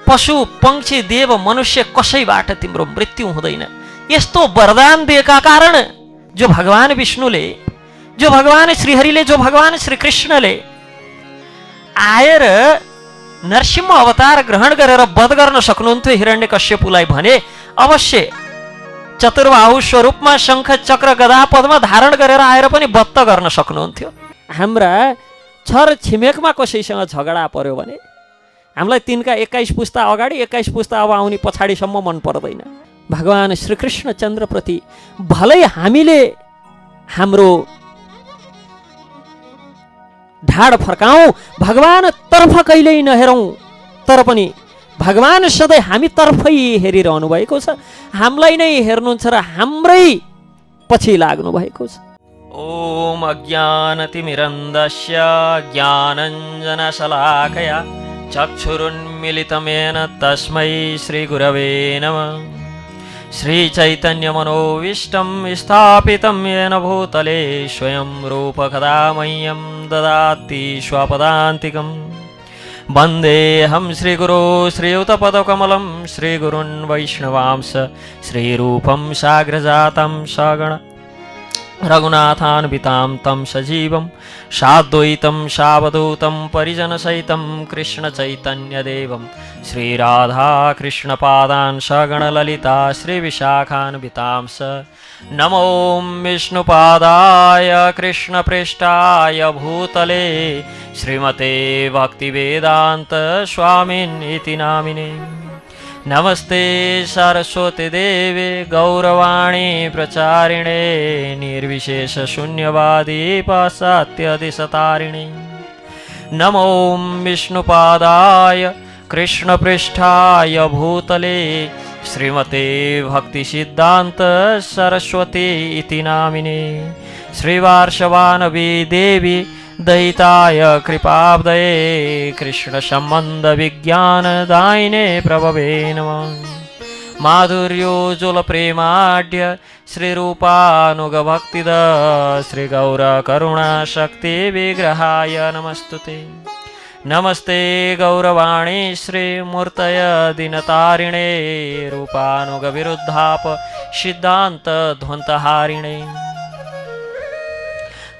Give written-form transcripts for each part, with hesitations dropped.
पशु पंक्षी देव मनुष्य कसैबाट तिम्रो मृत्यु हुँदैन। यस्तो वरदान दिएका कारण जो भगवान विष्णुले, जो भगवान श्रीहरिले, जो भगवान श्री कृष्णले आएर नरसिंह अवतार ग्रहण गरेर वध गर्न सक्नुहुन्थ्यो हिरण्यकश्यपुलाई भने अवश्य चतुर्बाहु स्वरूपमा शङ्ख चक्र गदा पद्म धारण गरेर आएर पनि वध गर्न सक्नुहुन्थ्यो। हाम्रा छर छिमेकमा कसैसँग झगडा पर्यो भने हामीलाई तिनका 21 पुस्ता अगाडि 21 पुस्ता अब आउने पछाडिसम्म मन पर्दैन। भगवान श्रीकृष्ण चन्द्रप्रति भलै हामीले हाम्रो ढाड फर्काउँ, भगवान तर्फ कहिल्यै नहेरौँ, तर पनि भगवान सधैँ हामी तर्फै हेरिरहनु भएको छ, हामीलाई नै हेर्नुहुन्छ र हाम्रै पछि लाग्नु भएको छ। ओम अज्ञानतिमिरन्दस्य ज्ञानञ्जनशलाकया चक्षुरुन्मिलितमेन तस्मै श्रीगुरवे नमः। श्रीचैतन्यमनोविष्टं स्थापितं येन भूतले स्वयं रूपकदा मह्यं ददाति स्वपदान्तिकम्। वन्देऽहं श्रीगुरो श्रीयुतपदकमलं श्रीगुरुन् वैष्णवांश श्रीरूपं साग्रजातं सगण रघुनाथान्वितां तं सजीवं साद्वैतं सावधूतं परिजनसहितं कृष्णचैतन्यदेवं श्रीराधाकृष्णपादान् सगणललिता श्रीविशाखान्वितां स। नमो विष्णुपादाय कृष्णपृष्ठाय भूतले श्रीमते भक्तिवेदान्त स्वामिनिति नामिने। नमस्ते सरस्वती देवे गौरवाणी प्रचारिणे निर्विशेष शून्यवादी पाश्चात्यदिशतारिणे। नमो विष्णुपादाय कृष्णपृष्ठाय भूतले श्रीमते भक्तिसिद्धान्त सरस्वती इति नामिने। श्रीवार्षवानवी देवी दयिताय कृपाब्दये कृष्ण संबंध विज्ञान दायिने प्रभवे नमः। माधुर्योज्वल प्रेमाढ्य श्रीरूपानुग भक्तिद श्री गौर करुणा शक्ति विग्रहाय नमस्तुते। नमस्ते गौरवाणी श्री मूर्तय दिनतारिणे रूपानुग विरुद्धाप सिद्धांत ध्वंतहारिणे।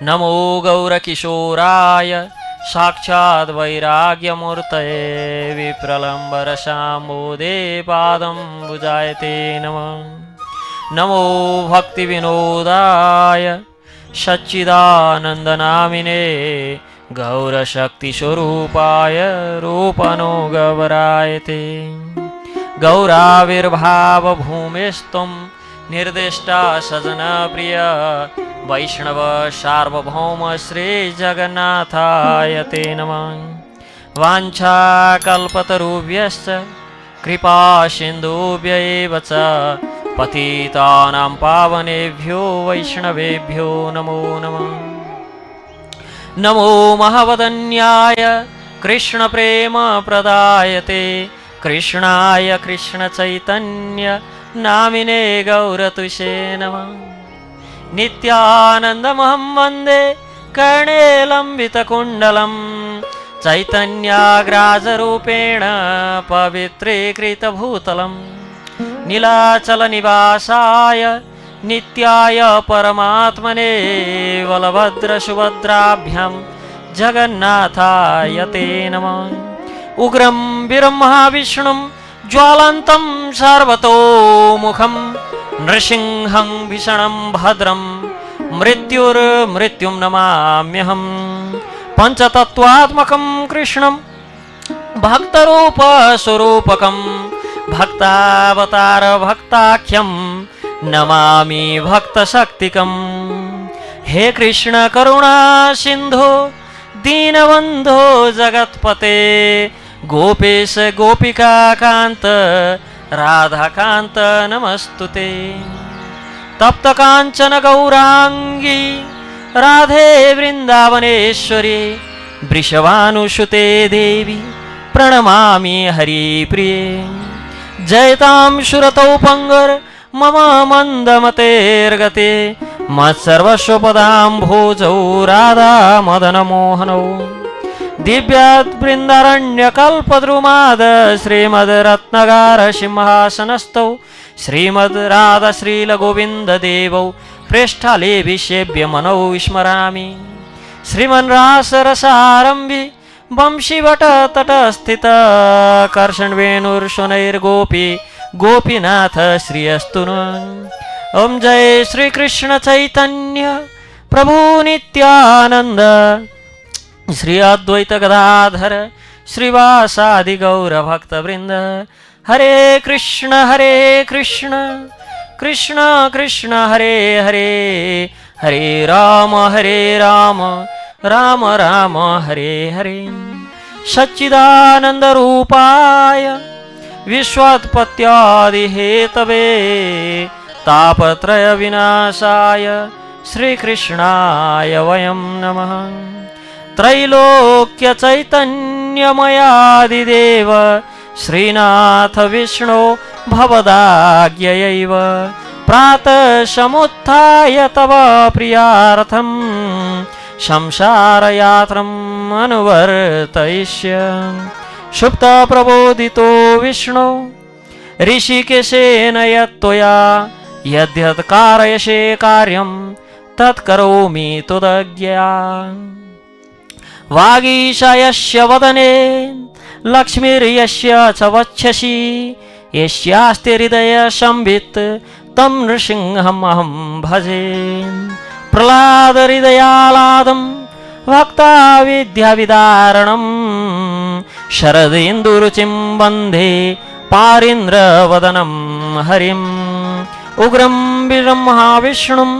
नमो गौरकिशोराय साक्षात् वैराग्यमूर्तये विप्रलम्बर शाम्बोदे पादं भुजायते नमः। नमो भक्तिविनोदाय सच्चिदानन्दनामिने गौरशक्तिस्वरूपाय रूपनुगवरायते। गौराविर्भावभूमिस्त्वं निर्दिष्टा सजनप्रिय वैष्णव सार्वभौम श्री जगन्नाथाय ते नमः। वाञ्छाकल्पतरुभ्यश्च कृपा सिन्धुभ्यैव च पतितानां पावनेभ्यो वैष्णवेभ्यो नमो नमः। नमो महावदन्याय कृष्णप्रेम प्रदायते कृष्णाय कृष्णचैतन्य नामिने गौरतुषे नमः। नित्यानन्दमहं वन्दे कर्णे लम्बितकुण्डलं चैतन्याग्राजरूपेण पवित्रीकृतभूतलं नीलाचलनिवासाय नित्याय परमात्मने बलभद्रसुभद्राभ्यां जगन्नाथाय ते नमः। उग्रं वीरं महाविष्णुं ज्वालन्तं सर्वतोमुखं नृसिंहं भीषणं भद्रं मृत्युर्मृत्युं नमाम्यहं। पंचतत्वात्मकं कृष्णं भक्तरूपस्वरूपकं भक्तावतार भक्ताख्यं नमामि भक्तशक्तिकं। हे कृष्ण करुणा सिंधु दीनबन्धो जगत्पते गोपेश गोपिका कांत राधाकांत नमस्तुते। तप्त कांचन गौरांगी राधे वृंदावनेश्वरी वृषभानुसुते देवी प्रणमामि हरिप्रिये। जयतां सुरतौ पंगर मम मंदमतेर्गते मत्सर्वस्वपदां भोजौ राधा मदन मोहनौ। दिव्याद्बृन्दारण्यकल्पद्रुमाद श्रीमद्रत्नगार सिंहासनस्थौ श्रीमद्राधाश्रीलगोविन्ददेवौ प्रेष्ठालेभिषेव्य मनौ स्मरामि। श्रीमन्रासरसारम्भि वंशीवटतटस्थित कर्षणवेणुर्शनैर्गोपी गोपीनाथ श्रीअस्तु नः। ओम जय श्री कृष्ण चैतन्य प्रभु नित्यानंद श्री अद्वैत गदाधर श्रीवासादि गौर भक्त वृंद। हरे कृष्ण कृष्ण कृष्ण हरे हरे, हरे राम राम राम हरे हरे। सच्चिदानंद रूपाय विश्वोत्पत्त्यादि हेतवे तापत्रय विनाशाय श्रीकृष्णाय वयं नमः। त्रैलोक्य चैतन्यमयादिदेव श्रीनाथ विष्णु भवदाज्ञयैव प्रातः समुत्थाय तव प्रियार्थं संसारयात्रम् अनुवर्तयिष्यामि। सुप्त प्रबोधितो विष्णु ऋषिकेशेन यत्त्वया यद्यत् कारयसे कार्यं तत्करोमि त्वदज्ञया। वागीशायस्य वदने लक्ष्मीर्यस्य च वक्षसि यस्यास्ति हृदय संवित् तं नृसिंहमहं भजे। प्रह्लाद हृदयालादं भक्ताविद्याविदारणं शरदेन्दुरुचिं वन्दे पारीन्द्रवदनं हरिम्। उग्रं वीरं महाविष्णुं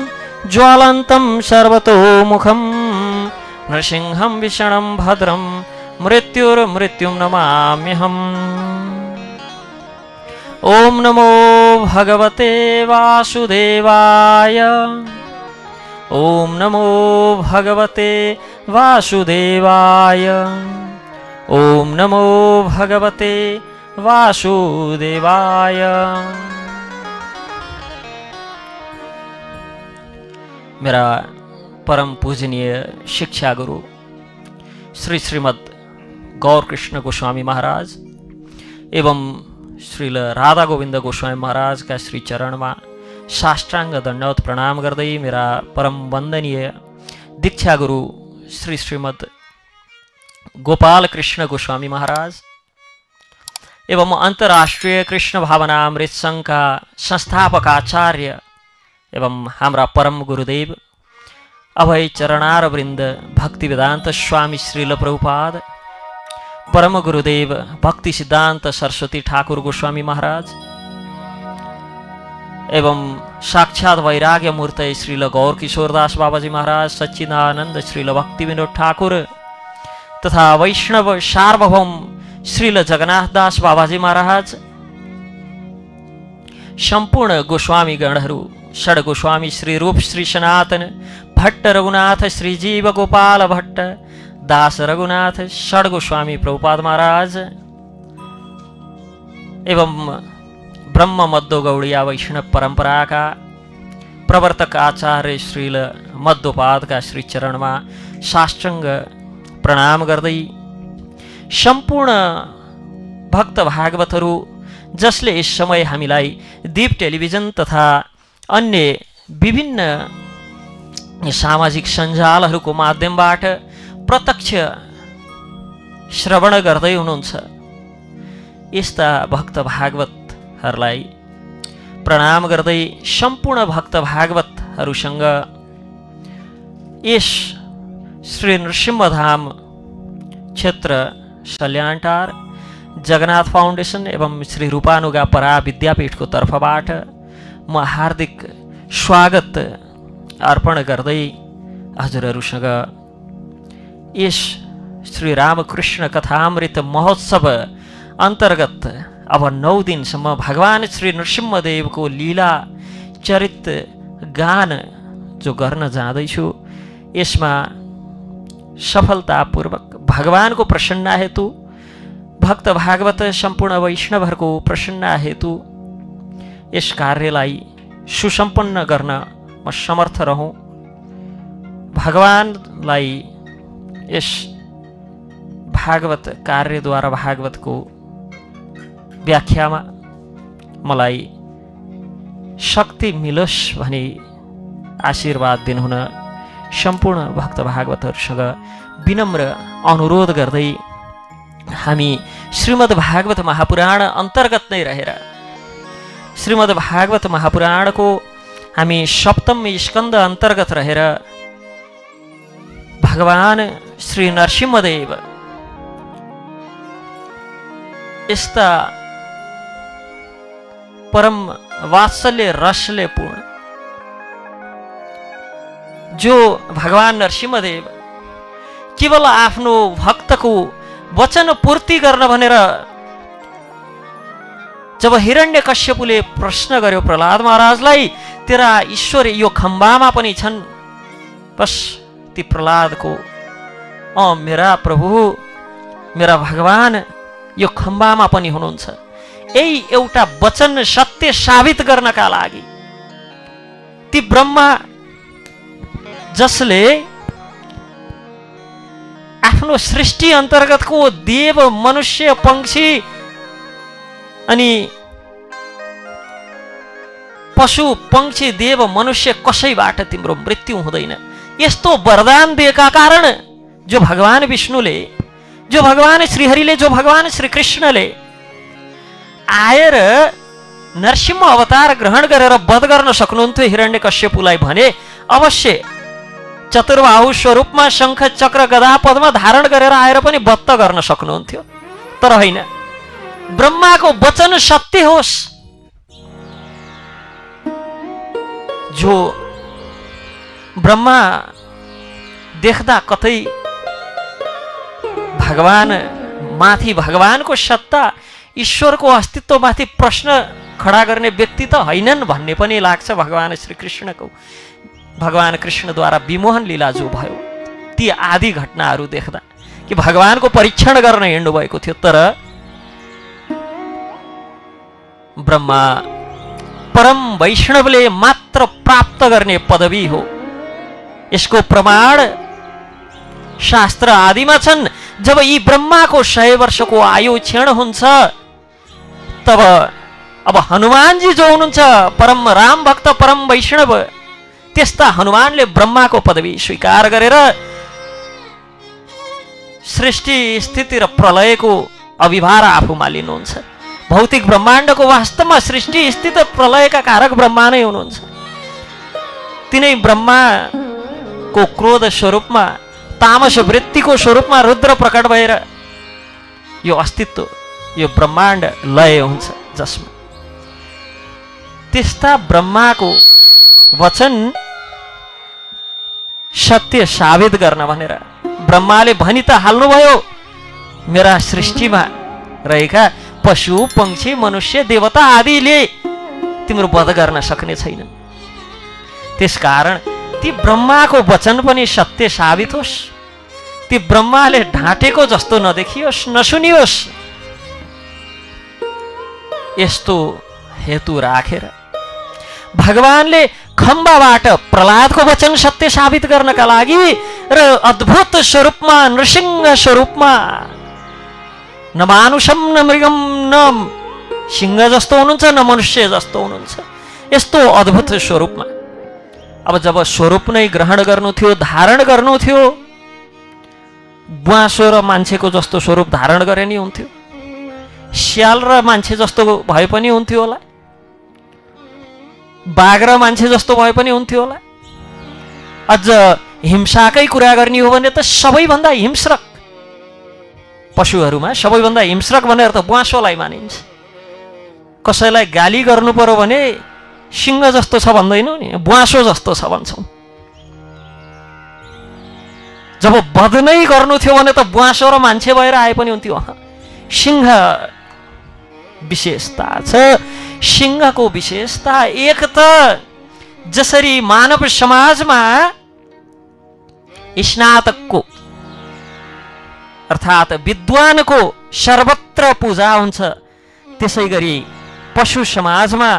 ज्वलन्तं सर्वतोमुखं नृसिंहं विषणं भद्रं मृत्युर्मृत्युं नमाम्यहम्। ओम नमो भगवते वासुदेवाय, ओम नमो भगवते वासुदेवाय, ओम नमो भगवते वासुदेवाय। मेरा परम पूजनीय शिक्षा गुरु श्री श्रीमद् गौर कृष्ण गोस्वामी महाराज एवं श्रील राधा गोविंद गोस्वामी महाराज का श्री चरण में साष्टांग दंडवत प्रणाम गर्दै मेरा परम वंदनीय दीक्षा गुरु श्री श्रीमद् गोपाल कृष्ण गोस्वामी महाराज एवं अंतर्राष्ट्रीय कृष्ण भावनामृत संघ का संस्थापक आचार्य एवं हमारा परम गुरुदेव अभय चरणार वृंद भक्ति वेदांत स्वामी श्रील प्रभुपाद, परम गुरुदेव भक्ति सिद्धांत सरस्वती ठाकुर गोस्वामी महाराज एवं साक्षात वैराग्य मूर्ति श्रील गौर किशोरदास बाबाजी महाराज, सच्चिदानंद श्रील भक्ति विनोद ठाकुर तथा वैष्णव सार्वभौम श्रील जगन्नाथ दास बाबाजी महाराज, संपूर्ण गोस्वामी गणहरू षड गोस्वामी श्री रूप श्री सनातन भट्ट रघुनाथ श्री जीव गोपाल भट्ट दास रघुनाथ षड गोस्वामी प्रभुपाद महाराज एवं ब्रह्म मध्व गौड़िया वैष्णव परंपरा का प्रवर्तक आचार्य श्रील मध्वपाद का श्री चरण में साष्टांग प्रणाम गर्दै संपूर्ण भक्त भागवतहरू जसले इस समय हामीलाई दीप टेलिभिजन तथा अन्य विभिन्न सामाजिक सञ्जालहरूको माध्यमबाट प्रत्यक्ष श्रवण गर्दै हुनुहुन्छ। यस्ता भक्त भागवतहरूलाई प्रणाम गर्दै सम्पूर्ण भक्त भागवतहरूसँग यस श्री नृसिंहधाम क्षेत्र सल्यानटार जगन्नाथ फाउन्डेसन एवं श्री रूपानुगा परा विद्यापीठको तर्फबाट म हार्दिक स्वागत अर्पण गर्दै हजुरहरूसँग यस श्री रामकृष्ण कथामृत महोत्सव अन्तर्गत अब 9 दिनसम्म भगवान श्री नृसिंहदेव को लीला चरित गान जो गर्न जाँदैछु, यसमा सफलतापूर्वक भगवान को प्रसन्नता हेतु भक्त भागवत संपूर्ण वैष्णवहरूको प्रसन्नता हेतु यस कार्यलाई सुसम्पन्न गर्न म समर्थ रहूं। भगवानलाई यस भागवत कार्यद्वारा भागवतको व्याख्यामा मलाई शक्ति मिलोस् भनी आशीर्वाद दिनुहुन सम्पूर्ण भक्त भागवतहरूसँग विनम्र अनुरोध गर्दै हामी श्रीमद् भागवत महापुराण अन्तर्गत नै रहेर श्रीमद् भागवत महापुराणको हामी सप्तम स्कन्द अन्तर्गत रहेर भगवान श्री नरसिंहदेव यस्ता परम वात्सल्य रसले पूर्ण जो भगवान नरसिंहदेव केवल आफ्नो भक्तको वचन पूर्ति गर्न भनेर जब हिरण्यकश्यपुले प्रश्न गर्यो प्रहलाद महाराजलाई, तेरा ईश्वर यो खम्बामा पनि छन्, बस ती प्रहलादको मेरा प्रभु मेरा भगवान यो खम्बामा पनि हुनुहुन्छ, यही एउटा वचन सत्य साबित गर्नका लागि ती ब्रह्मा जसले आफ्नो सृष्टि अन्तर्गतको देव मनुष्य पंक्षी अनि पशु पंक्षी देव मनुष्य कसैबाट तिम्रो मृत्यु हुँदैन यस्तो वरदान दिएका कारण जो भगवान विष्णुले, जो भगवान श्रीहरिले, जो भगवान श्री कृष्णले आएर नरसिंह अवतार ग्रहण गरेर वध गर्न सक्नुहुन्थ्यो हिरण्यकश्यपुलाई भने अवश्य चतुर्बाहु स्वरूपमा शंख चक्र गदा पद्म धारण गरेर आएर पनि वध गर्न सक्नुहुन्थ्यो, तर होइन, ब्रह्माको वचन सत्य होस्। जो ब्रह्मा देख्दा कतै भगवान माथि भगवानको सत्ता ईश्वरको अस्तित्व माथि प्रश्न खडा गर्ने व्यक्ति त हैनन् भन्ने पनि लाग्छ। भगवान श्री कृष्णको भगवान कृष्णद्वारा विमोहन लीला जो भयो ती आदि घटनाहरू देख्दा कि भगवानको परीक्षण गर्न हिँड्नु भएको थियो, तर ब्रह्मा परम वैष्णवले मात्र प्राप्त गर्ने पदवी हो। यसको प्रमाण शास्त्र आदिमा छन्। जब यी ब्रह्माको 100 वर्षको आयु क्षीण हुन्छ तब अब हनुमानजी जो हुनुहुन्छ परम राम भक्त परम वैष्णव, त्यस्ता हनुमानले ब्रह्माको पदवी स्वीकार गरेर सृष्टि स्थिति र प्रलयको अभिभार आफूमा लिनुहुन्छ। भौतिक ब्रह्माण्डको वास्तवमा सृष्टि स्थिति प्रलयका कारक ब्रह्मा नै हुनुहुन्छ। तिनै ब्रह्माको क्रोध स्वरूपमा तामस वृत्तिको स्वरूपमा रुद्र प्रकट भएर यो अस्तित्व यो ब्रह्माण्ड लय हुन्छ, जसमा त्यस्ता ब्रह्माको वचन सत्य साबित गर्न भनेर ब्रह्माले भनि त हाल्नुभयो, मेरा सृष्टिमा रहेका पशु पंक्षी मनुष्य देवता आदिले तिम्रो वध गर्न सक्ने छैनन्। त्यसकारण ती ब्रह्माको वचन पनि सत्य साबित होस्, ती ब्रह्माले ढाँटेको जस्तो नदेखियोस् नसुनियोस्, यस्तो हेतु राखेर भगवानले खम्बाबाट प्रहलादको वचन सत्य साबित गर्नका लागि र अद्भुत स्वरूपमा नृसिंह स्वरूपमा न मानुषम न मृगम न सिंह जस्तो हुनुहुन्छ न मनुष्य जस्तो हुनुहुन्छ, यस्तो अद्भुत स्वरूपमा अब जब स्वरूप नै ग्रहण गर्नु थियो, धारण गर्नु थियो, बुवासो र मान्छेको जस्तो स्वरूप धारण गरे नि हुन्थ्यो, स्याल र मान्छे जस्तो भए पनि हुन्थ्यो होला, बाघ र मान्छे जस्तो भए पनि हुन्थ्यो होला। अझ हिंसाकै कुरा गर्ने हो भने त सबैभन्दा हिंस्रक पशुहरूमा सबैभन्दा हिंस्रक भनेर त बुवासोलाई मानिन्छ। कसैलाई गाली गर्नु पर्यो भने सिंह जस्तो छ भन्दैनौ नि, बुवासो जस्तो छ भन्छौँ। जब वध नै गर्नु थियो भने त बुवासो र मान्छे भएर आए पनि हुन्थ्यो। सिंह विशेषता छ। सिंहको विशेषता एक त जसरी मानव समाजमा स्नातकको अर्थात विद्वानको सर्वत्र पूजा हुन्छ, त्यसै गरी पशु समाजमा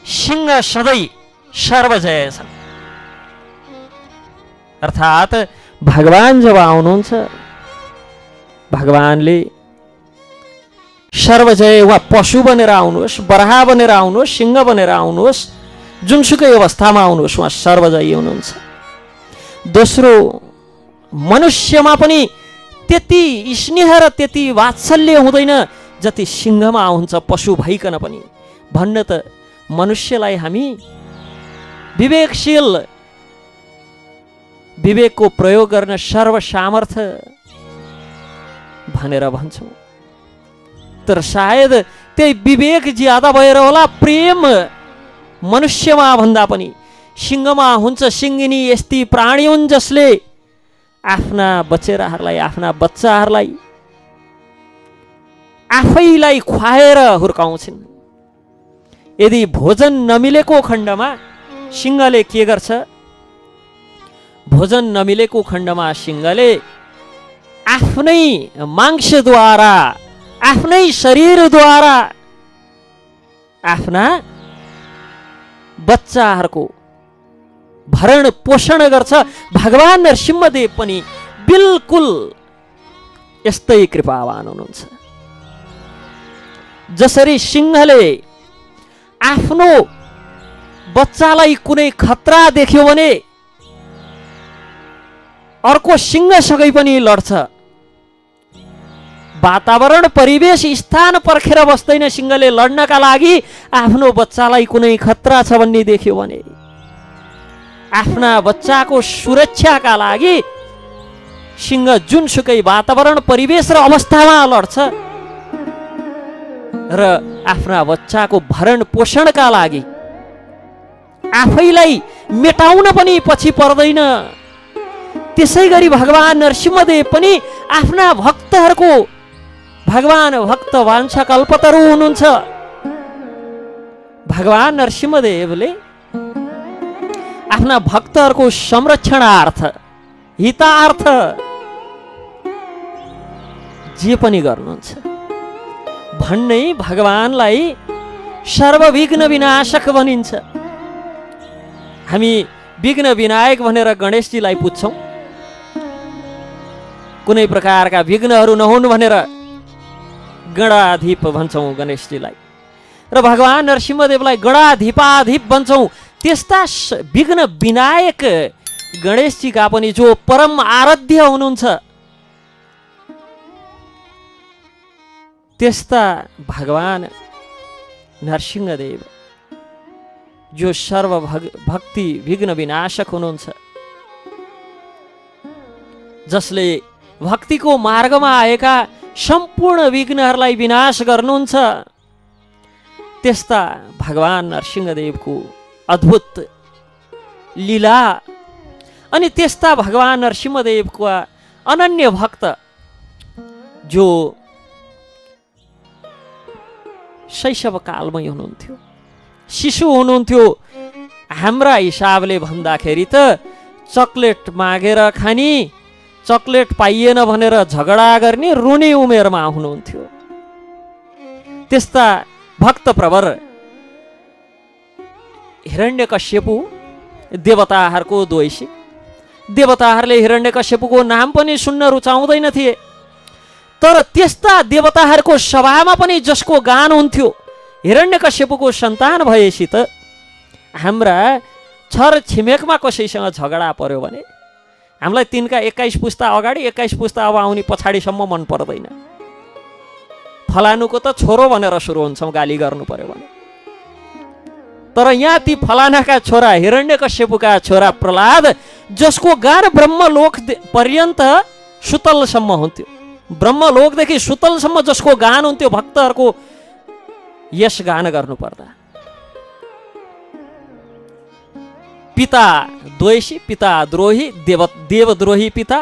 सिंह सधैँ सर्वजय छ। अर्थात भगवान जब आउनुहुन्छ भगवानले सर्वजय वा पशु बनेर आउनुहोस्, बराह बनेर आउनुहोस्, सिंह बनेर आउनुहोस्, जुनसुकै अवस्थामा आउनुहोस्, उहाँ सर्वजयी हुनुहुन्छ। दोस्रो, मनुष्यमा पनि त्यति स्नेह र त्यति वात्सल्य हुँदैन जति सिंहमा हुन्छ पशु भइकन पनि। भन्न त मनुष्यलाई हामी विवेकशील, विवेकको प्रयोग गर्न सर्वसामर्थ्य भनेर भन्छौँ, तर सायद त्यही विवेक ज्यादा भएर होला प्रेम मनुष्यमा भन्दा पनि सिंहमा हुन्छ। सिंहिनी यस्ती प्राणी हुन् जसले आफ्ना बचेराहरूलाई, आफ्ना बच्चाहरूलाई आफैलाई खुवाएर हुर्काउँछिन्। यदि भोजन नमिलेको खण्डमा सिंहले के गर्छ? भोजन नमिलेको खण्डमा सिंहले आफ्नै मांसद्वारा, आफ्नै शरीरद्वारा आफ्ना बच्चाहरूको भरण पोषण गर्छ। भगवान नरसिंहदेव पनि बिल्कुल यस्तै कृपावान हुनुहुन्छ। जसरी सिंहले आफ्नो बच्चालाई कुनै खतरा देख्यो भने अर्को सिंहसँगै पनि लड्छ। वातावरण, परिवेश, स्थान पर्खेर बस्दैन सिंहले लड्नका लागि। आफ्नो बच्चालाई कुनै खतरा छ भन्ने देख्यो भने आफ्ना बच्चाको सुरक्षाका लागि सिंह जुनसुकै वातावरण, परिवेश र अवस्थामा लड्छ र आफ्ना बच्चाको भरण पोषणका लागि आफैलाई मेटाउन पनि पछि पर्दैन। त्यसै गरी भगवान नरसिंहदेव पनि आफ्ना भक्तहरूको भगवान भक्त वाञ्छा कल्पतरु हुनुहुन्छ। भगवान नरसिंहदेवले आफ्ना भक्तहरूको संरक्षणार्थ, हितार्थ जे पनि गर्नुहुन्छ। भन्नै भगवानलाई सर्वविघ्न विनाशक भनिन्छ। हामी विघ्न विनायक भनेर गणेशजीलाई पुज्छौँ। कुनै प्रकारका विघ्नहरू नहुन् भनेर गणाधिप भन्छौँ गणेशजीलाई, र भगवान नरसिंहदेवलाई गणाधिपाधिप भन्छौँ। त्यस्ता विघ्न विनायक गणेशजीका पनि जो परम आराध्य हुनुहुन्छ, त्यस्ता भगवान नरसिंहदेव जो सर्व भक्ति विघ्न विनाशक हुनुहुन्छ, जसले भक्तिको मार्गमा आएका सम्पूर्ण विघ्नहरूलाई विनाश गर्नुहुन्छ, त्यस्ता भगवान नरसिंहदेवको अद्भुत लीला अनि त्यस्ता भगवान नरसिंहदेवको अनन्य भक्त जो शैशव कालमै हुनुहुन्थ्यो, शिशु हुनुहुन्थ्यो। हाम्रा हिसाबले भन्दाखेरि त चकलेट मागेर खानी, चकलेट पाइएन भनेर झगडा गर्ने रुने उमेरमा हुनुहुन्थ्यो। त्यस्ता भक्त प्रवर हिरण्यकश्यपु देवताहरूको द्वेषी। देवताहरूले हिरण्यकश्यपुको नाम पनि सुन्न रुचाउँदैनथे, तर त्यस्ता देवताहरूको सभामा पनि जसको गान हुन्थ्यो, हिरण्यकश्यपुको सन्तान भएपछि त हाम्रा छर छिमेकमा कसैसँग झगडा पर्यो भने हामीलाई तिनका 21 पुस्ता अगाडि 21 पुस्ता अब आउने पछाडिसम्म मन पर्दैन। फलानुको त छोरो भनेर सुरु हुन्छौँ गाली गर्नु पर्यो भने। तर यहाँ ती फलानाका छोरा हिरण्यकश्यपुका छोरा प्रहलाद, जसको गान ब्रह्मलोक पर्यन्त सुतलसम्म हुन्थ्यो, ब्रह्मलोकदेखि सुतलसम्म जसको गान हुन्थ्यो भक्तहरूको, यस गान गर्नुपर्दा पिता द्वेषी, पिता द्रोही, देवद्रोही पिता,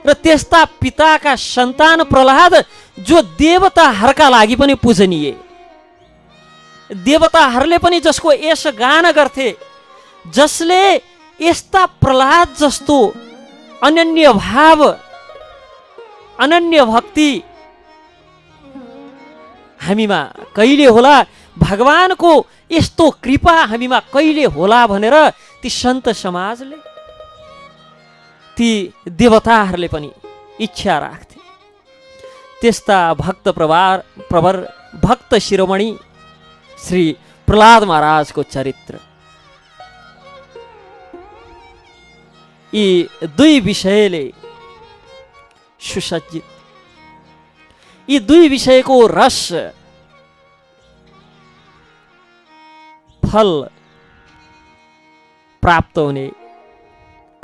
र त्यस्ता पिताका सन्तान प्रहलाद जो देवताहरूका लागि पनि पूजनीय, देवताहरूले पनि जसको यस गान गर्थे, जसले यस्ता प्रहलाद जस्तो अनन्य भाव, अनन्य भक्ति हामीमा कहिले होला, भगवानको यस्तो कृपा हामीमा कहिले होला भनेर ती सन्त समाजले, ती देवताहरूले पनि इच्छा राख्थे। त्यस्ता भक्त प्रवर भक्त शिरोमणि श्री प्रहलाद महाराजको चरित्र। यी दुई विषयले सुसज्जित, यी दुई विषयको रस फल प्राप्त हुने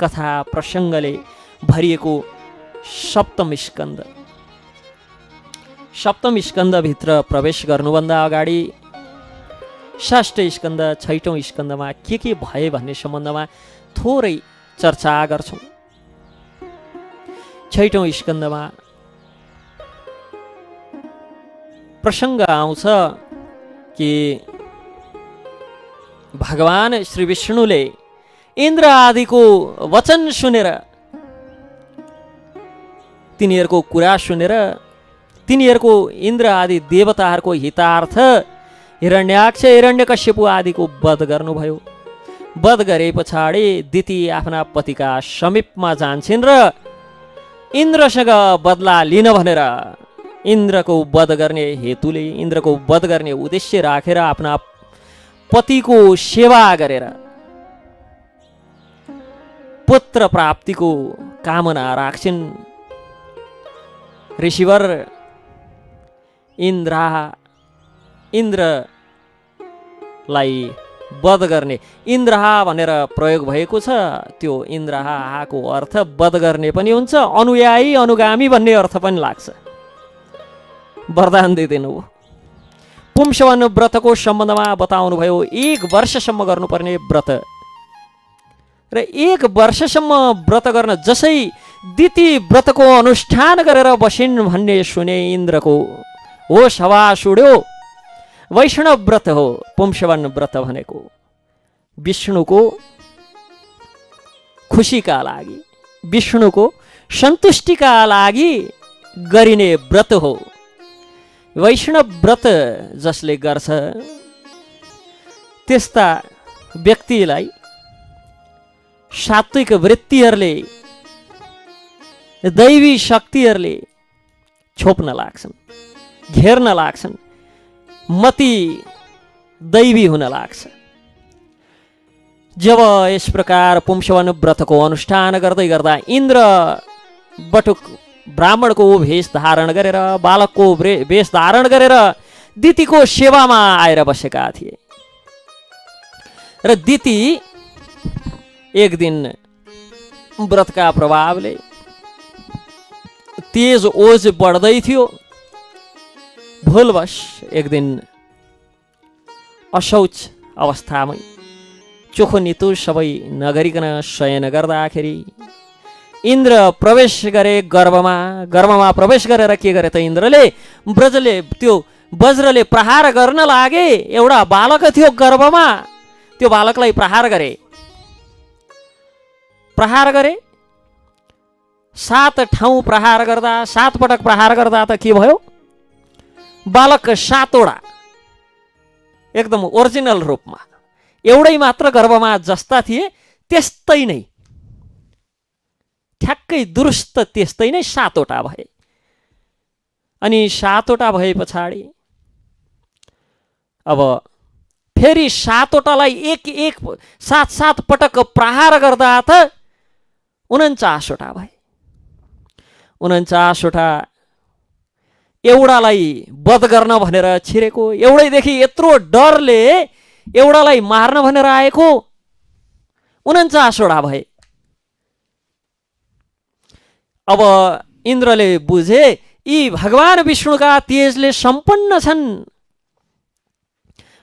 कथा प्रसङ्गले भरिएको सप्तम स्कन्द। सप्तम स्कन्धभित्र प्रवेश गर्नुभन्दा अगाडि षष्ठ स्कन्द छैटौँ स्कन्दमा के भए भन्ने सम्बन्धमा थोरै चर्चा गर्छौँ। छैटौँ स्कन्दमा प्रसङ्ग आउँछ कि भगवान श्री विष्णुले इन्द्र आदिको वचन सुनेर, तिनीहरूको कुरा सुनेर, तिनीहरूको इन्द्र आदि देवताहरूको हितार्थ हिरण्याक्ष हिरण्यकश्यपु आदिको वध गर्नुभयो। वध गरे पछाडि दिति आफ्ना पतिका समीपमा जान्छन् र इन्द्रसँग बदला लिन भनेर इन्द्रको वध गर्ने हेतुले, इन्द्रको वध गर्ने उद्देश्य राखेर आफ्ना पतिको सेवा गरेर पुत्र प्राप्तिको कामना राख्छन्। ऋषिवर इन्द्रलाई वध गर्ने इन्द्रहा भनेर प्रयोग भएको छ। त्यो इन्द्रहाको अर्थ वध गर्ने पनि हुन्छ, अनुयायी अनुगामी भन्ने अर्थ पनि लाग्छ। वरदान दिइदिनु हो। पुंसवन व्रतको सम्बन्धमा बताउनुभयो 1 वर्षसम्म गर्नुपर्ने व्रत र 1 वर्षसम्म व्रत गर्न जसै दिति व्रतको अनुष्ठान गरेर बसिन् भन्ने सुने इन्द्रको होस हवास उड्यो। वैष्णव व्रत हो पुंसवन व्रत भनेको, विष्णुको खुसीका लागि, विष्णुको सन्तुष्टिका लागि गरिने व्रत हो। वैष्णव व्रत जसले गर्छ त्यस्ता व्यक्तिलाई सात्विक वृत्तिहरूले, दैवी शक्तिहरूले छोप्न लाग्छन्, घेर्न लाग्छन्, मति दैवी हुन लाग्छ। जब यस प्रकार पुंसवन व्रतको अनुष्ठान गर्दै गर्दा इन्द्र बटुक ब्राह्मणको भेष धारण गरेर, बालकको भेष धारण गरेर दितिको सेवामा आएर बसेका थिए र दिति एक दिन व्रतका प्रभावले तेज ओज बढ्दै थियो। भुलवश एक दिन अशौच अवस्थामै चोखो नितो सबै नगरिकन शयन गर्दाखेरि इन्द्र प्रवेश गरे गर्भमा। गर्भमा प्रवेश गरेर के गरे त इन्द्रले त्यो वज्रले प्रहार गर्न लागे। एउटा बालक थियो गर्भमा, त्यो बालकलाई प्रहार गरे। 7 ठाउँ प्रहार गर्दा, 7 पटक प्रहार गर्दा त के भयो? बालक 7 वटा एकदम ओरिजिनल रूपमा, एउटै मात्र गर्भमा जस्ता थिए त्यस्तै नै, ठ्याक्कै दुरुस्त त्यस्तै नै 7 वटा भए। अनि 7 वटा भए पछाडि अब फेरि 7 वटालाई एक 7 पटक प्रहार गर्दा त 49 वटा भए। 49 वटा एउटालाई वध गर्न भनेर छिरेको, एउटैदेखि यत्रो डरले एउटालाई मार्न भनेर आएको 49 वटा भए। अब इन्द्रले बुझे यी भगवान विष्णुका तेजले सम्पन्न छन्,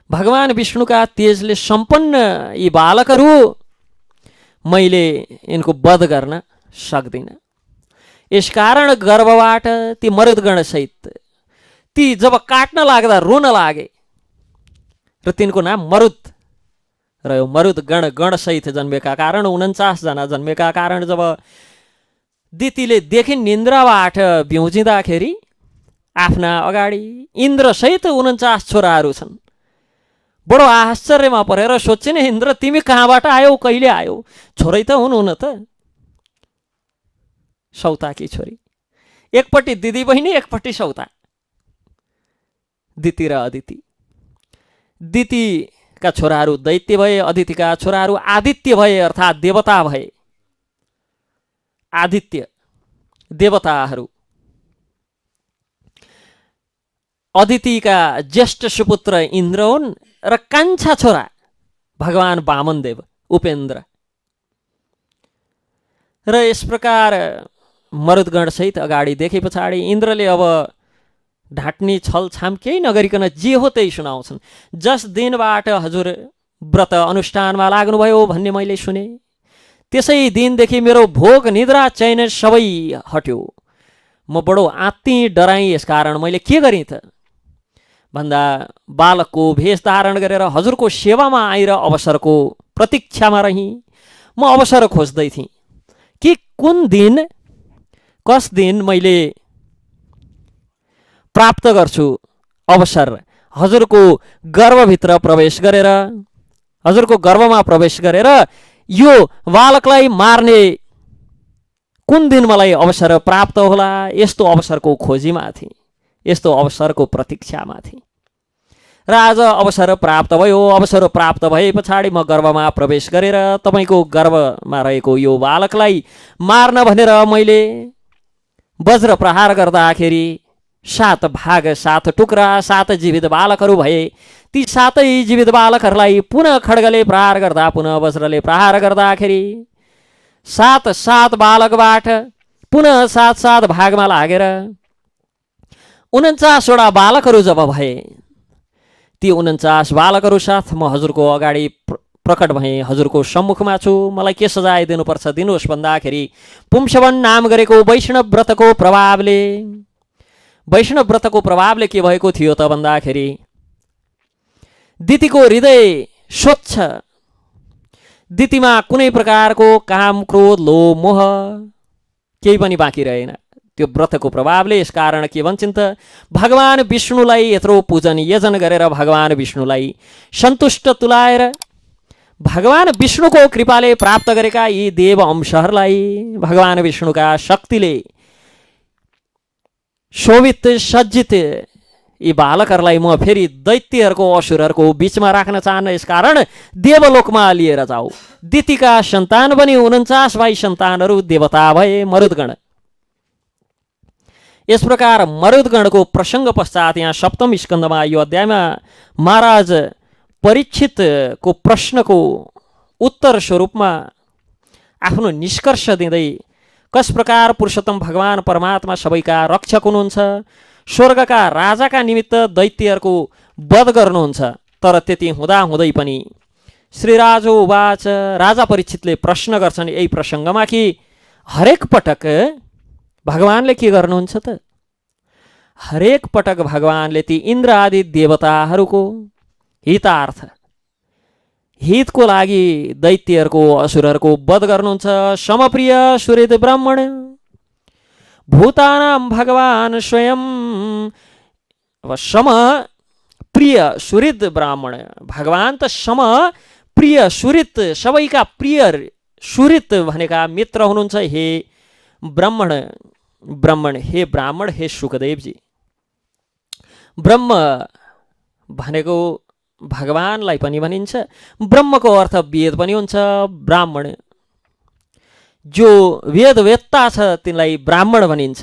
भगवान विष्णुका तेजले सम्पन्न यी बालकहरू, मैले यिनको वध गर्न सक्दिनँ। यसकारण गर्भबाट ती मरुदगण सहित ती जब काट्न लाग्दा रोन लागे र तिनको नाम मरुद रह्यो। मरुदगण गणसहित जन्मेका कारण 49 जना जन्मेका कारण जब दितिले देखिन् निन्द्राबाट भ्युजिँदाखेरि आफ्ना अगाडि इन्द्रसहित 49 छोराहरू छन्। बडो आश्चर्यमा परेर सोध्छिन्, इन्द्र तिमी कहाँबाट आयौ, कहिले आयौ? छोरै त हुनु न त, सौताकी छोरी। एकपट्टि दिदी बहिनी, एकपट्टि सौता, दिति र अदिति। दितिका छोराहरू दैत्य भए, अदितिका छोराहरू आदित्य भए, अर्थात् देवता भए। आदित्य देवताहरू। अदितिका ज्येष्ठ सुपुत्र इन्द्र हुन् र कान्छा छोरा भगवान वामनदेव उपेन्द्र। र यस प्रकार मरुदगण सहित अगाडि देखे पछाडि इन्द्रले अब ढाँट्ने छलछाम केही नगरिकन जे हो त्यही सुनाउँछन्। जस दिनबाट हजुर व्रत अनुष्ठानमा लाग्नुभयो भन्ने मैले सुने, त्यसै दिनदेखि मेरो भोग निद्रा चैन सबै हट्यो। म बडो आत्ती डराएँ, यसकारण मैले के गरेँ त भन्दा बालकको भेष धारण गरेर हजुरको सेवामा आएर अवसरको प्रतीक्षामा रही। म अवसर खोज्दै थिएँ कि कुन दिन कस दिन मैले प्राप्त गर्छु अवसर हजुरको गर्भभित्र प्रवेश गरेर, हजुरको गर्भमा प्रवेश गरेर यो बालकलाई मार्ने कुन दिन मलाई अवसर प्राप्त होला। यस्तो अवसरको खोजीमा थिएँ, यस्तो अवसरको प्रतीक्षामा थिएँ र आज अवसर प्राप्त भयो। अवसर प्राप्त भए पछाडि म गर्भमा प्रवेश गरेर तपाईँको गर्भमा रहेको यो बालकलाई मार्न भनेर मैले वज्र प्रहार गर्दाखेरि 7 भाग 7 टुक्रा 7 जीवित बालकहरू भए। ती 7 जीवित बालकहरूलाई पुनः खड्गले प्रहार गर्दा, पुनः वज्रले प्रहार गर्दाखेरि 7 बालकबाट पुनः 7 भागमा लागेर 49वटा बालकहरू जब भए, ती 49 बालकहरू साथ म हजुरको अगाडि प्रकट भएँ, हजुरको सम्मुखमा छु। मलाई के सजाय दिनुपर्छ दिनुहोस् भन्दाखेरि पुंसवन नाम गरेको वैष्णव व्रतको प्रभावले के भएको थियो त भन्दाखेरि दितिको हृदय स्वच्छ, दितिमा कुनै प्रकारको काम क्रोध लोभ मोह केही पनि बाँकी रहेन त्यो व्रतको प्रभावले। यसकारण के भन्छन् त भगवान विष्णुलाई यत्रो पूजन यजन गरेर भगवान विष्णुलाई सन्तुष्ट तुलाएर भगवान विष्णुको कृपाले प्राप्त गरेका यी देव अंशहरूलाई भगवान विष्णुका शक्तिले शोभित सज्जित यी बालकहरूलाई म फेरि दैत्यहरूको असुरहरूको बीचमा राख्न चाहन्न। यसकारण देवलोकमा लिएर जाऊ। दितिका सन्तान पनि 49 भाइ सन्तानहरू देवता भए, मरुदगण। यस प्रकार मरुदगणको प्रसङ्ग पश्चात यहाँ 7औं स्कन्धमा यो अध्यायमा महाराज परीक्षितको प्रश्नको उत्तर स्वरूपमा आफ्नो निष्कर्ष दिँदै कस प्रकार पुरुषोत्तम भगवान परमात्मा सबैका रक्षक हुनुहुन्छ, स्वर्गका राजाका निमित्त दैत्यहरूको वध गर्नुहुन्छ। तर त्यति हुँदाहुँदै पनि श्रीराजो उवाच, राजा परीक्षितले प्रश्न गर्छन् यही प्रसङ्गमा कि हरेक पटक भगवानले के गर्नुहुन्छ त? हरेक पटक भगवानले ती इन्द्र आदि देवताहरूको हितको लागि दैत्यहरूको असुरहरूको वध गर्नुहुन्छ। समप्रिय सुहृद ब्राह्मण भूतानां भगवान स्वयं। अब समप्रिय सुहृद ब्राह्मण, भगवान त समप्रिय सुहृद, सबैका प्रिय सुहृद भनेका मित्र हुनुहुन्छ। हे ब्राह्मण हे सुखदेवजी, ब्रह्म भनेको भगवानलाई पनि भनिन्छ, ब्रह्मको अर्थ वेद पनि हुन्छ। ब्राह्मण जो वेदवेत्ता छ तिनलाई ब्राह्मण भनिन्छ।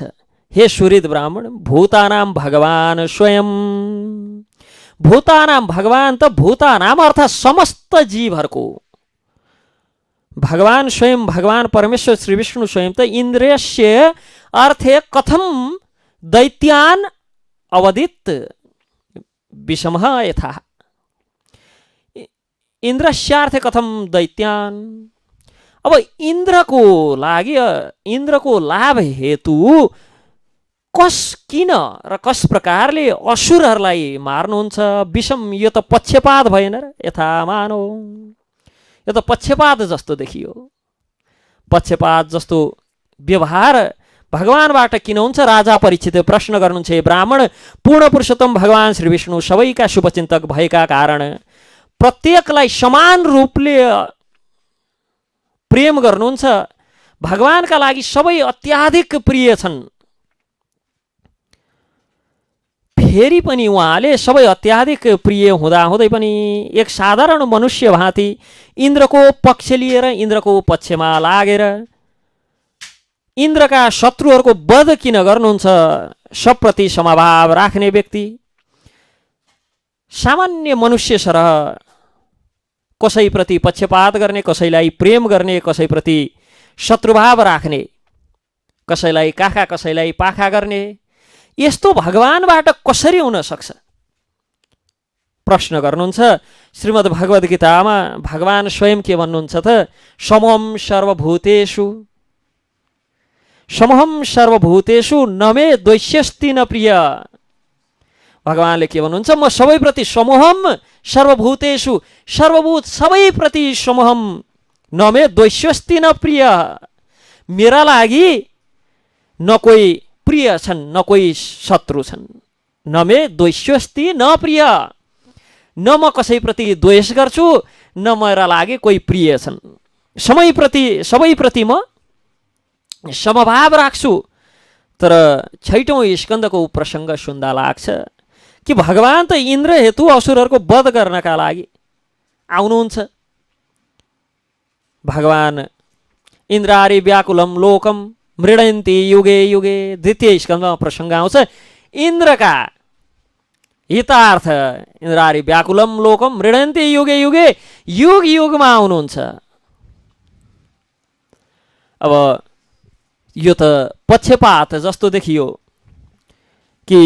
हे सुहृद ब्राह्मण, भूतानां भगवान स्वयं। भूतानां भगवान त भूतानां अर्थ समस्त जीवहरूको भगवान स्वयं, भगवान परमेश्वर श्री विष्णु स्वयं त इन्द्रियस्य अर्थे कथम दैत्यान अवदित विषमः यथा। इन्द्रस्यार्थे कथम दैत्यान। अब इन्द्रको लागि, इन्द्रको लाभ हेतु किन र कस प्रकारले असुरहरूलाई मार्नुहुन्छ? विषम, यो त पक्षपात भएन र? यथा मानव, यो त पक्षपात जस्तो देखियो। पक्षपात जस्तो व्यवहार भगवानबाट किन हुन्छ? राजा परीक्षित प्रश्न गर्नुहुन्छ। ब्राह्मण, पूर्ण पुरुषोत्तम भगवान श्री विष्णु सबैका शुभचिन्तक भएका कारण प्रत्येकलाई समान रूपले प्रेम गर्नुहुन्छ। भगवानका लागि सबै अत्याधिक प्रिय छन्। फेरि पनि उहाँले सबै अत्याधिक प्रिय हुँदाहुँदै पनि एक साधारण मनुष्य भाँति इन्द्रको पक्ष लिएर इन्द्रको पक्षमा लागेर इन्द्रका शत्रुहरूको वध किन गर्नुहुन्छ? सबप्रति समभाव राख्ने व्यक्ति, सामान्य मनुष्य सरह, कसैप्रति पक्षपात गर्ने, कसैलाई प्रेम गर्ने, कसैप्रति शत्रुभाव राख्ने, कसैलाई काखा कसैलाई पाखा गर्ने, यस्तो भगवानबाट कसरी हुन सक्छ? प्रश्न गर्नुहुन्छ। श्रीमद् भगवद् गीतामा भगवान स्वयं के भन्नुहुन्छ त? समहं सर्वभूतेषु समहं सर्वभूतेषु न मे द्वैष्यस्ति न प्रिय। भगवानले के भन्नुहुन्छ? म सबैप्रति समहं सर्वभूतेषु, सर्वभूत सबैप्रति समहं, न मे द्वैष्यस्ति न प्रिय। मेरा लागि न कोही प्रिय छन् न कोही शत्रु छन्। न मे द्वैष्यस्ति न प्रिय, न म कसैप्रति द्वेष गर्छु न मेरा लागि कोही प्रिय छन्। सबैप्रति म समभाव राख्छु। तर 6औं स्कन्धको प्रसङ्ग सुन्दा लाग्छ कि भगवान त इन्द्र हेतु असुरहरूको वध गर्नका लागि आउनुहुन्छ। भगवान इन्द्रारि व्याकुलं लोकम मृडन्ति युगे युगे, द्वितीय स्कन्धमा प्रसङ्ग आउँछ। इन्द्रका हितार्थ इन्द्रारि व्याकुलं लोकम मृडन्ति युगे युगे, युग युगमा आउनुहुन्छ। अब यो त पक्षपात जस्तो देखियो कि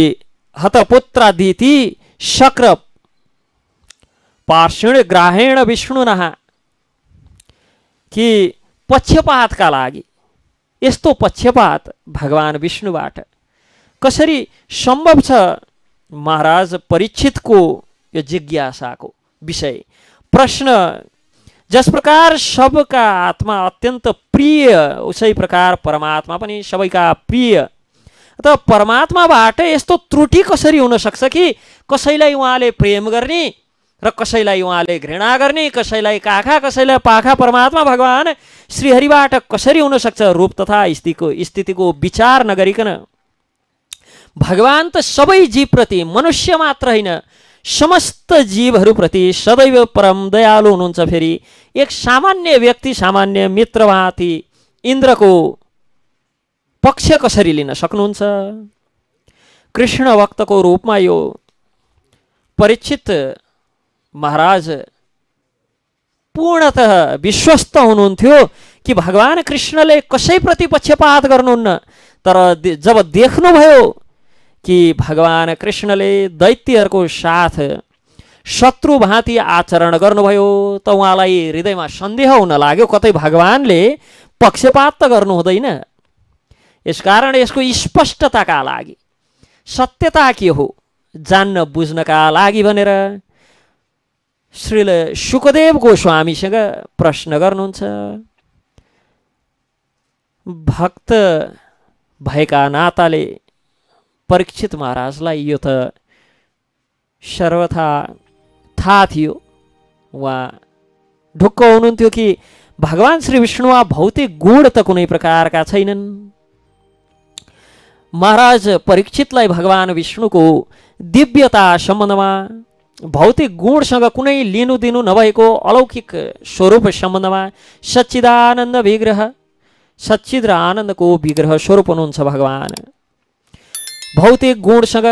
हतपुत्रादिति शक्र पार्षण ग्राहेण विष्णुनः, कि पक्षपातका लागि यस्तो पक्षपात भगवान विष्णुबाट कसरी सम्भव छ? महाराज परीक्षितको यो जिज्ञासाको विषय प्रश्न। जस प्रकार सबका आत्मा अत्यन्त प्रिय, उसै प्रकार परमात्मा पनि सबैका प्रिय। त परमात्माबाट यस्तो त्रुटि कसरी हुन सक्छ कि कसैलाई उहाँले प्रेम गर्ने र कसैलाई उहाँले घृणा गर्ने, कसैलाई काखा कसैलाई पाखा परमात्मा भगवान श्रीहरिबाट कसरी हुन सक्छ? रूप तथा स्थितिको विचार नगरिकन भगवान त सबै जीवप्रति, मनुष्य मात्र होइन समस्त जीवहरूप्रति सदैव परम दयालु हुनुहुन्छ। फेरि एक सामान्य व्यक्ति, सामान्य मित्र भाँति इन्द्रको पक्ष कसरी लिन सक्नुहुन्छ? कृष्ण भक्तको रूपमा यो परीक्षित महाराज पूर्णतः विश्वस्त हुनुहुन्थ्यो कि भगवान कृष्णले कसैप्रति पक्षपात गर्नुहुन्न। तर जब देख्नुभयो कि भगवान कृष्णले दैत्यहरूको साथ शत्रु भाँति आचरण गर्नुभयो त उहाँलाई हृदयमा सन्देह हुन लाग्यो, कतै भगवानले पक्षपात त गर्नु हुँदैन। यसकारण यसको स्पष्टताका लागि, सत्यता के हो जान्न बुझ्नका लागि भनेर श्रील शुकदेव गोस्वामीसँग प्रश्न गर्नुहुन्छ। भक्त भएका नाताले परीक्षित महाराजलाई यो त सर्वथा थाहा थियो। उहाँ ढुक्क हुनुहुन्थ्यो कि भगवान श्री विष्णुमा भौतिक गुण त कुनै प्रकारका छैनन्। महाराज परीक्षितलाई भगवान विष्णुको दिव्यता सम्बन्धमा, भौतिक गुणसँग कुनै लिनु दिनु नभएको अलौकिक स्वरूप सम्बन्धमा सच्चिदानन्द विग्रह, सच्चिद र आनन्दको विग्रह स्वरूप हुनुहुन्छ भगवान। भौतिक गुणसँग,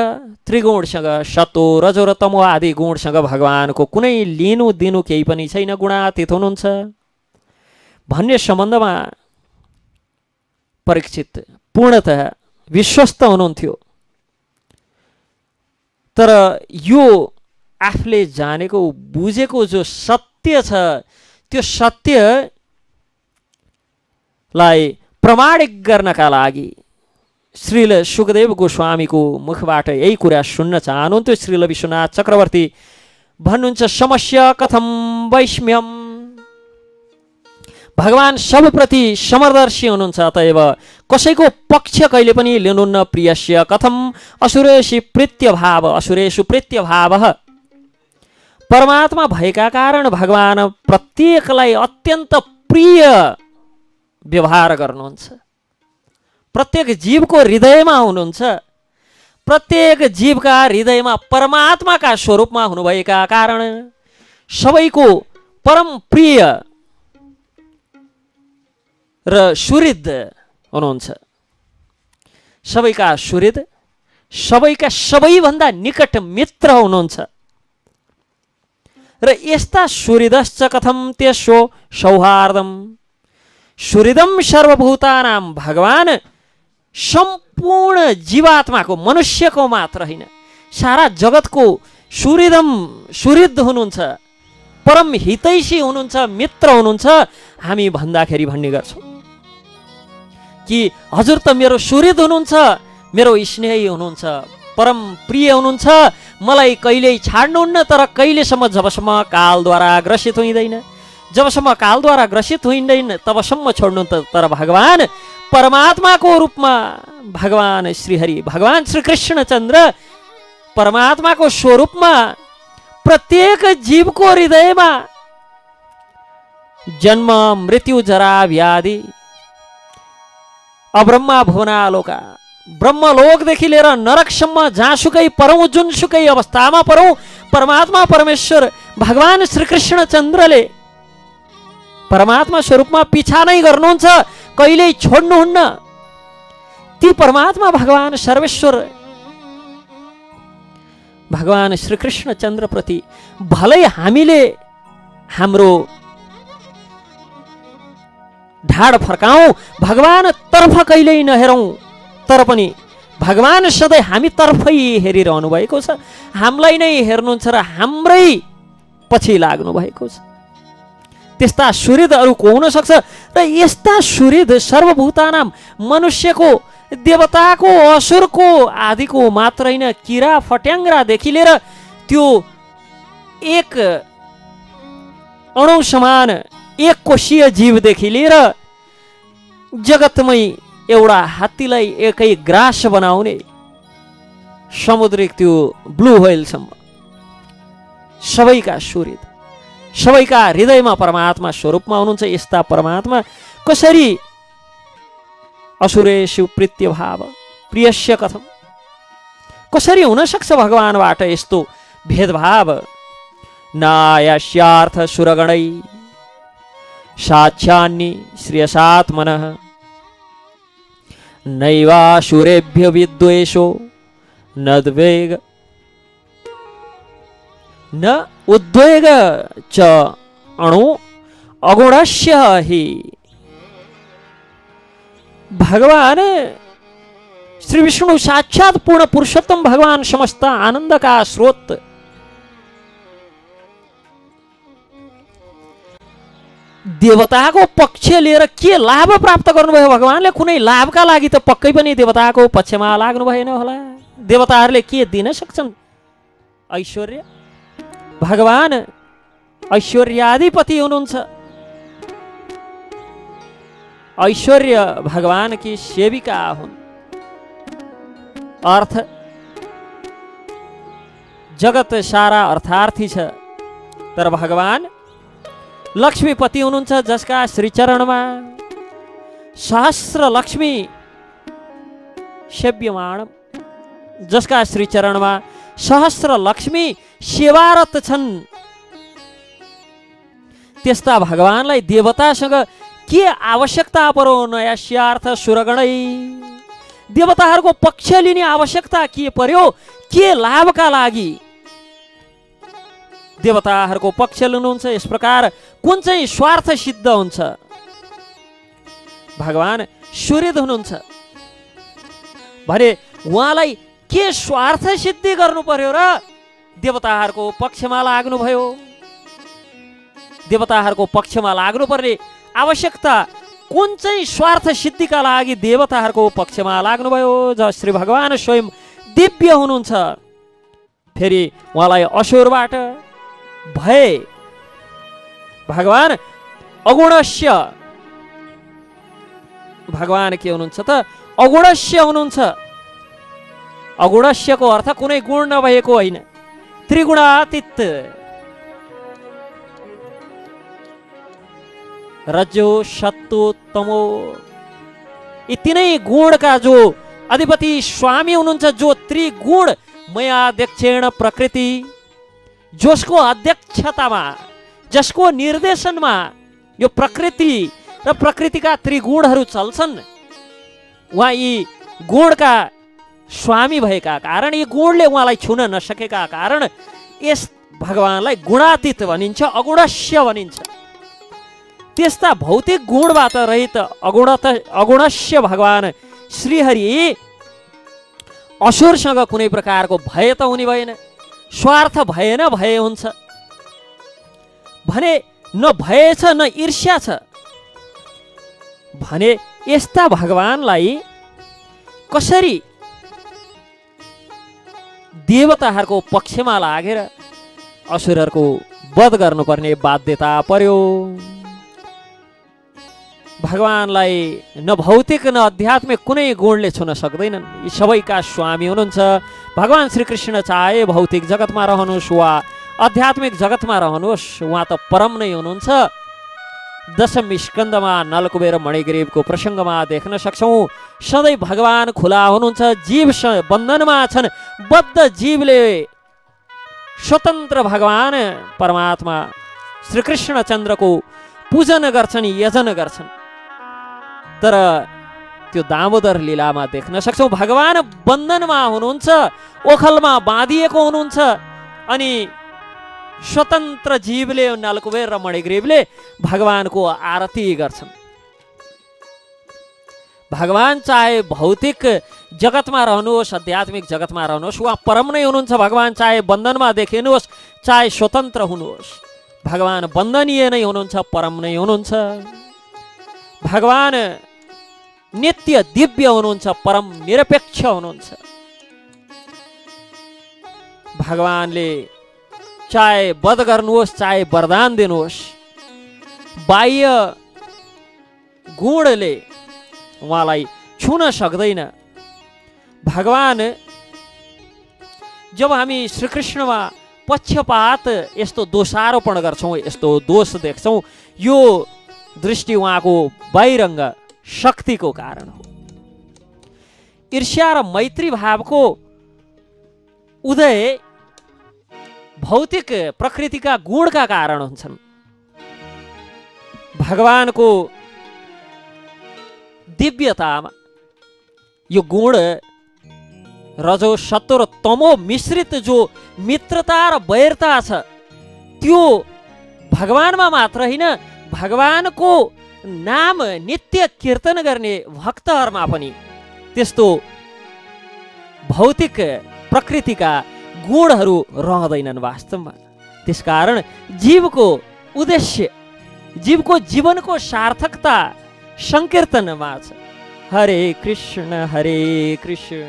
त्रिगुणसँग, सतो रजो र तमो आदि गुणसँग भगवानको कुनै लिनु दिनु केही पनि छैन, गुणातीत हुनुहुन्छ भन्ने सम्बन्धमा परीक्षित पूर्णतः विश्वस्त हुनुहुन्थ्यो। तर यो आफूले जानेको बुझेको जो सत्य छ, त्यो सत्यलाई प्रमाणित गर्नका लागि श्रील शुकदेव गोस्वामीको मुखबाट यही कुरा सुन्न चाहनुहुन्थ्यो। श्रील विश्वनाथ चक्रवर्ती भन्नुहुन्छ, समस्या कथम वैष्म्यम। भगवान सबप्रति समदर्शी हुनुहुन्छ, अतएव कसैको पक्ष कहिले पनि लिनुहुन्न। प्रियस्य कथम असुरेषु प्रीत्यभाव, असुरेषु प्रीत्यभावः। परमात्मा भएका कारण भगवान प्रत्येकलाई अत्यन्त प्रिय व्यवहार गर्नुहुन्छ। प्रत्येक जीवको हृदयमा हुनुहुन्छ। प्रत्येक जीवका हृदयमा परमात्माका स्वरूपमा हुनुभएका कारण सबैको परम प्रिय र सुहृद हुनुहुन्छ। सबैका सुहृद, सबैका सबैभन्दा निकट मित्र हुनुहुन्छ। र यस्ता सुहृदश्च कथम त्यसो सौहार्दम, सुहृदम सर्वभूतानां, भगवान सम्पूर्ण जीवात्माको, मनुष्यको मात्र होइन, सारा जगतको सुहृद हुनुहुन्छ, परम हितैषी हुनुहुन्छ, मित्र हुनुहुन्छ। हामी भन्दाखेरि भन्ने गर्छौँ कि हजुर त मेरो सुहृद हुनुहुन्छ, मेरो स्नेही हुनुहुन्छ, परम प्रिय हुनुहुन्छ, मलाई कहिल्यै छाड्नुहुन्न, तर कहिलेसम्म, जबसम्म कालद्वारा ग्रसित हुँदैन, जबसम्म कालद्वारा ग्रसित हुँदैन तबसम्म छोड्नु। तर भगवान परमात्माको रूपमा, भगवान श्रीहरि, भगवान श्री कृष्णचन्द्र परमात्माको स्वरूपमा प्रत्येक जीवको हृदयमा जन्म मृत्यु जरा व्याधि अब्रह्मा भुवनालोका, ब्रह्मलोकदेखि लिएर नरकसम्म जहाँसुकै परौँ, जुनसुकै अवस्थामा परौँ, परमात्मा परमेश्वर भगवान श्रीकृष्णचन्द्रले परमात्मा स्वरूपमा पिछा नै गर्नुहुन्छ, कहिल्यै छोड्नुहुन्न। ती परमात्मा भगवान सर्वेश्वर भगवान श्रीकृष्णचन्द्र प्रति भलै हामीले हाम्रो ढाड फर्काउँ, भगवान तर्फ कहिल्यै नहेरौँ, तर पनि भगवान सधैँ हामी तर्फै हेरिरहनु भएको छ, हामीलाई नै हेर्नुहुन्छ र हाम्रै पछि लाग्नु भएको छ। त्यस्ता सुहृद अरू को हुन सक्छ? र यस्ता सुहृद सर्वभूतानां, मनुष्यको, देवताको, असुरको, आदिको मात्र होइन, किरा फट्याङ्ग्रादेखि लिएर त्यो एक अणु समान एक कोशीय जीवदेखि लिएर जगतमै एउटा हात्तीलाई एकै ग्रास बनाउने समुद्रिक त्यो ब्लू व्हेलसम्म सबैका सुहृद, सबैका हृदयमा परमात्मा स्वरूपमा हुनुहुन्छ। यस्ता परमात्मा कसरी असुरेषु प्रीत्य भाव प्रियस्य कथम, कसरी हुन सक्छ भगवानबाट यस्तो भेदभाव? नायस्यार्थ सुरगणै साक्षान्नि श्रेयसात्मनः, नैवासुरेभ्य विद्वेषो नद्वेग न उद्वेग च अणु अगुणस्य हि। भगवान श्री विष्णु साक्षात पूर्ण पुरुषोत्तम भगवान समस्त आनंद का स्रोत, देवताको पक्ष लिएर के लाभ प्राप्त गर्नुभयो भगवानले? कुनै लाभका लागि त पक्कै पनि देवताको पक्षमा लाग्नु भएन होला। देवताहरूले के दिन सक्छन्? ऐश्वर्य। भगवान ऐश्वर्याधिपति हुनुहुन्छ। ऐश्वर्य भगवान की सेविका हुन्। अर्थ, जगत सारा अर्थार्थी छ, तर भगवान लक्ष्मीपति हुनुहुन्छ, जसका श्रीचरणमा सहस्र लक्ष्मी सेव्यमाण, जसका श्रीचरणमा सहस्र लक्ष्मी सेवारत छन्। त्यस्ता भगवानलाई देवतासँग के आवश्यकता पर्यो? नयस्यार्थ सुरगणै, देवताहरूको पक्ष लिने आवश्यकता के पर्यो? के लाभका लागि देवताहरूको पक्ष लिनुहुन्छ? यस प्रकार कुन चाहिँ स्वार्थ सिद्ध हुन्छ? भगवान सुहृद हुनुहुन्छ भने उहाँलाई के स्वार्थ सिद्धि गर्नु पर्यो र देवताहरूको पक्षमा लाग्नुभयो? देवताहरूको पक्षमा लाग्नुपर्ने आवश्यकता कुन चाहिँ स्वार्थ सिद्धिका लागि देवताहरूको पक्षमा लाग्नुभयो? जब श्री भगवान स्वयं दिव्य हुनुहुन्छ, फेरि उहाँलाई असुरबाट भय, भगवान अगुणस्य, भगवान के हुनुहुन्छ त? अगुणस्य हुनुहुन्छ। अगुणस्यको अर्थ कुनै गुण नभएको होइन, त्रिगुणातीत। रजो सत्तो तमो, यी तीनै गुणका जो अधिपति स्वामी हुनुहुन्छ जो त्रिगुण मयाध्यक्षेण प्रकृति, जसको अध्यक्षतामा, जसको निर्देशनमा यो प्रकृति र प्रकृतिका त्रिगुणहरू चल्छन्। उहाँ यी गुणका स्वामी भएका कारण, यी गुणले उहाँलाई छुन नसकेका कारण यस भगवानलाई गुणातीत भनिन्छ, अगुणस्य भनिन्छ। त्यस्ता भौतिक गुणबाट रहित अगुणस्य भगवान श्रीहरि असुरसँग कुनै प्रकारको भय त हुने भएन, स्वार्थ भएन भए हुन्छ भने न भएछ न ईर्ष्या छ भने यस्ता भगवानलाई कसरी देवताहरूको पक्षमा लागेर असुरहरूको वध गर्नुपर्ने बाध्यता पर्यो। भगवानलाई न भौतिक न आध्यात्मिक कुनै गुणले छुन सक्दैनन्। यी सबैका स्वामी हुनुहुन्छ। भगवान श्रीकृष्ण चाहे भौतिक जगतमा रहनुहोस् वा आध्यात्मिक जगतमा रहनुहोस्, उहाँ त परम नै हुनुहुन्छ। दशम स्कन्धमा नलकुबेर मणिग्रीवको प्रसङ्गमा देख्न सक्छौँ, सधैँ भगवान खुला हुनुहुन्छ, जीव बन्धनमा छन्। बद्ध जीवले स्वतन्त्र भगवान परमात्मा श्रीकृष्ण चन्द्रको पूजन गर्छन्, यजन गर्छन्। तर त्यो दामोदर लीलामा देख्न सक्छौँ भगवान बन्धनमा हुनुहुन्छ, ओखलमा बाँधिएको हुनुहुन्छ अनि स्वतन्त्र जीवले नलकुबेर र मणिग्रीवले भगवानको आरती गर्छन्। भगवान चाहे भौतिक जगतमा रहनुहोस्, आध्यात्मिक जगतमा रहनुहोस्, उहाँ परम नै हुनुहुन्छ। भगवान चाहे बन्धनमा देखिनुहोस्, चाहे स्वतन्त्र हुनुहोस्, भगवान बन्धनीय नै हुनुहुन्छ, परम नै हुनुहुन्छ। भगवान नित्य दिव्य हुनुहुन्छ, परम निरपेक्ष हुनुहुन्छ। भगवानले चाहे वध गर्नुहोस्, चाहे वरदान दिनुहोस्, बाह्य गुणले उहाँलाई छुन सक्दैन। भगवान जब हामी श्रीकृष्णमा पक्षपात यस्तो दोषारोपण गर्छौँ, यस्तो दोष देख्छौँ, यो दृष्टि उहाँको बहिरङ्ग शक्तिको कारण हो। ईर्ष्या र मैत्री भावको उदय भौतिक प्रकृतिका गुणका कारण हुन्छन्। भगवानको दिव्यतामा यो गुण रजो सत्व र तमो मिश्रित जो मित्रता र वैरता छ, त्यो भगवानमा मात्र होइन, भगवानको नाम नित्य कीर्तन गर्ने भक्तहरूमा पनि त्यस्तो भौतिक प्रकृतिका गुणहरू रहँदैनन् वास्तवमा। त्यसकारण जीवको उद्देश्य, जीवको जीवनको सार्थकता संकीर्तनमा छ। हरे कृष्ण हरे कृष्ण